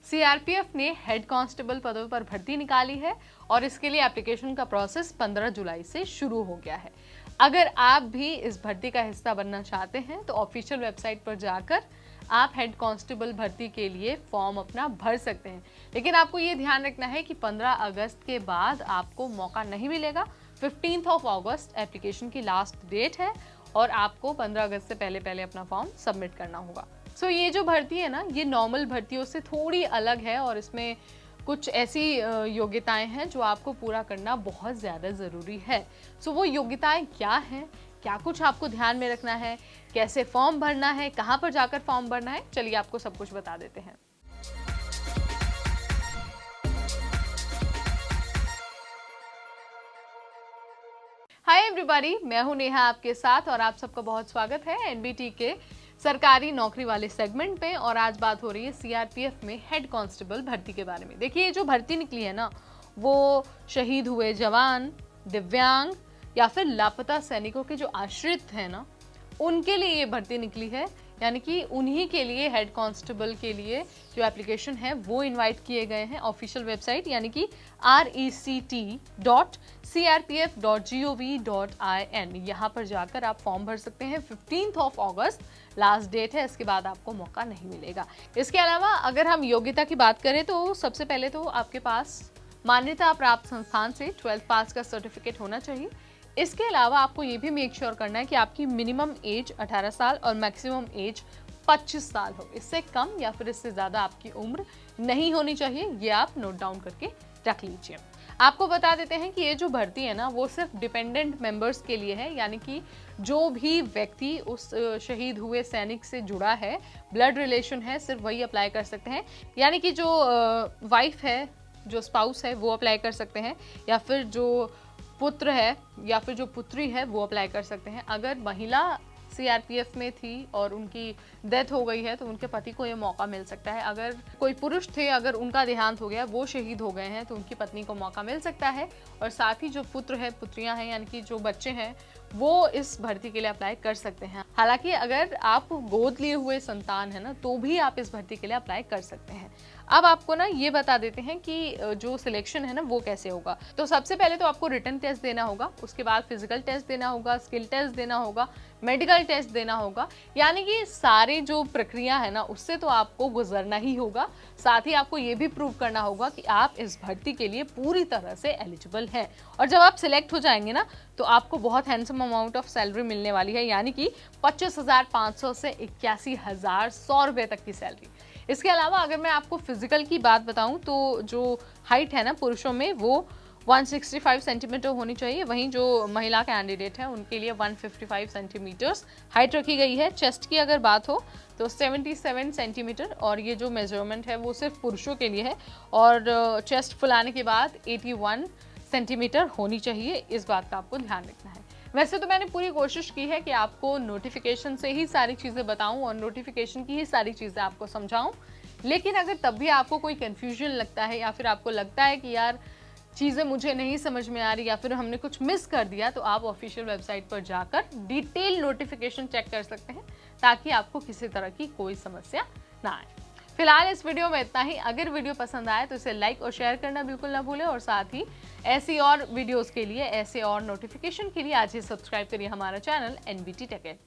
CRPF ने head constable पदों पर भर्ती निकाली है और इसके लिए एप्लीकेशन का प्रोसेस 15 जुलाई से शुरू हो गया है। अगर आप भी इस भर्ती का हिस्सा बनना चाहते हैं तो ऑफिशियल वेबसाइट पर जाकर आप हेड कांस्टेबल भर्ती के लिए फॉर्म अपना भर सकते हैं। लेकिन आपको ये ध्यान रखना है कि 15 अगस्त के बाद आपको मौका नहीं मिलेगा। 15 अगस्त एप्लीकेशन की लास्ट डेट है और आपको 15 अगस्त से पहले अपना फॉर्म सबमिट करना होगा। सो ये जो भर्ती है ना, ये नॉर्मल भर्तियों से थोड़ी अलग है और इसमें कुछ ऐसी योग्यताएं हैं जो आपको पूरा करना बहुत ज़्यादा ज़रूरी है। सो वो योग्यताएं क्या हैं, क्या कुछ आपको ध्यान में रखना है, कैसे फॉर्म भरना है, कहाँ पर जाकर फॉर्म भरना है, चलिए आपको सब कुछ बता देते हैं। हाय एवरीबॉडी, मैं हूं नेहा आपके साथ और आप सबका बहुत स्वागत है एनबीटी के सरकारी नौकरी वाले सेगमेंट पे। और आज बात हो रही है सीआरपीएफ में हेड कांस्टेबल भर्ती के बारे में। देखिए, ये जो भर्ती निकली है ना, वो शहीद हुए जवान, दिव्यांग या फिर लापता सैनिकों के जो आश्रित हैं ना, उनके लिए ये भर्ती निकली है। यानी कि उन्हीं के लिए हेड कांस्टेबल के लिए जो एप्लीकेशन है वो इनवाइट किए गए हैं। ऑफिशियल वेबसाइट यानी कि rect.crpf.gov.in, यहाँ पर जाकर आप फॉर्म भर सकते हैं। 15 अगस्त लास्ट डेट है, इसके बाद आपको मौका नहीं मिलेगा। इसके अलावा अगर हम योग्यता की बात करें तो सबसे पहले तो आपके पास मान्यता प्राप्त संस्थान से 12th पास का सर्टिफिकेट होना चाहिए। इसके अलावा आपको ये भी मेक श्योर करना है कि आपकी मिनिमम एज 18 साल और मैक्सिमम एज 25 साल हो। इससे कम या फिर इससे ज़्यादा आपकी उम्र नहीं होनी चाहिए। ये आप नोट डाउन करके रख लीजिए। आपको बता देते हैं कि ये जो भर्ती है ना, वो सिर्फ डिपेंडेंट मेंबर्स के लिए है। यानी कि जो भी व्यक्ति उस शहीद हुए सैनिक से जुड़ा है, ब्लड रिलेशन है, सिर्फ वही अप्लाई कर सकते हैं। यानी कि जो वाइफ है, जो स्पाउस है, वो अप्लाई कर सकते हैं, या फिर जो पुत्र है या फिर जो पुत्री है वो अप्लाई कर सकते हैं। अगर महिला सीआरपीएफ में थी और उनकी डेथ हो गई है तो उनके पति को ये मौका मिल सकता है। अगर कोई पुरुष थे, अगर उनका देहांत हो गया, वो शहीद हो गए हैं, तो उनकी पत्नी को मौका मिल सकता है। और साथ ही जो पुत्र है, पुत्रियां हैं, यानी कि जो बच्चे हैं, वो इस भर्ती के लिए अप्लाई कर सकते हैं। हालांकि अगर आप गोद लिए हुए संतान है ना, तो भी आप इस भर्ती के लिए अप्लाई कर सकते हैं। अब आपको ना ये बता देते हैं कि जो सिलेक्शन है ना वो कैसे होगा। तो सबसे पहले तो आपको रिटन टेस्ट देना होगा, उसके बाद फिजिकल टेस्ट देना होगा, स्किल टेस्ट देना होगा, मेडिकल टेस्ट देना होगा। यानी कि सारी जो प्रक्रिया है ना, उससे तो आपको गुजरना ही होगा। साथ ही आपको ये भी प्रूव करना होगा कि आप इस भर्ती के लिए पूरी तरह से एलिजिबल हैं। और जब आप सिलेक्ट हो जाएंगे ना, तो आपको बहुत हैंडसम अमाउंट ऑफ सैलरी मिलने वाली है। यानी कि 25,500 से 81,100 रुपये तक की सैलरी। इसके अलावा अगर मैं आपको फिजिकल की बात बताऊं तो जो हाइट है ना पुरुषों में, वो 165 सेंटीमीटर होनी चाहिए। वहीं जो महिला कैंडिडेट है उनके लिए 155 सेंटीमीटर्स हाइट रखी गई है। चेस्ट की अगर बात हो तो 77 सेंटीमीटर, और ये जो मेजरमेंट है वो सिर्फ पुरुषों के लिए है। और चेस्ट फुलाने के बाद 81 सेंटीमीटर होनी चाहिए। इस बात का आपको ध्यान रखना है। वैसे तो मैंने पूरी कोशिश की है कि आपको नोटिफिकेशन से ही सारी चीज़ें बताऊं और नोटिफिकेशन की ही सारी चीज़ें आपको समझाऊं, लेकिन अगर तब भी आपको कोई कन्फ्यूजन लगता है या फिर आपको लगता है कि यार चीज़ें मुझे नहीं समझ में आ रही या फिर हमने कुछ मिस कर दिया, तो आप ऑफिशियल वेबसाइट पर जाकर डिटेल नोटिफिकेशन चेक कर सकते हैं ताकि आपको किसी तरह की कोई समस्या ना आए। फिलहाल इस वीडियो में इतना ही। अगर वीडियो पसंद आए तो इसे लाइक और शेयर करना बिल्कुल ना भूलें, और साथ ही ऐसी और वीडियोस के लिए, ऐसे और नोटिफिकेशन के लिए आज ही सब्सक्राइब करिए हमारा चैनल एनबीटी टेक।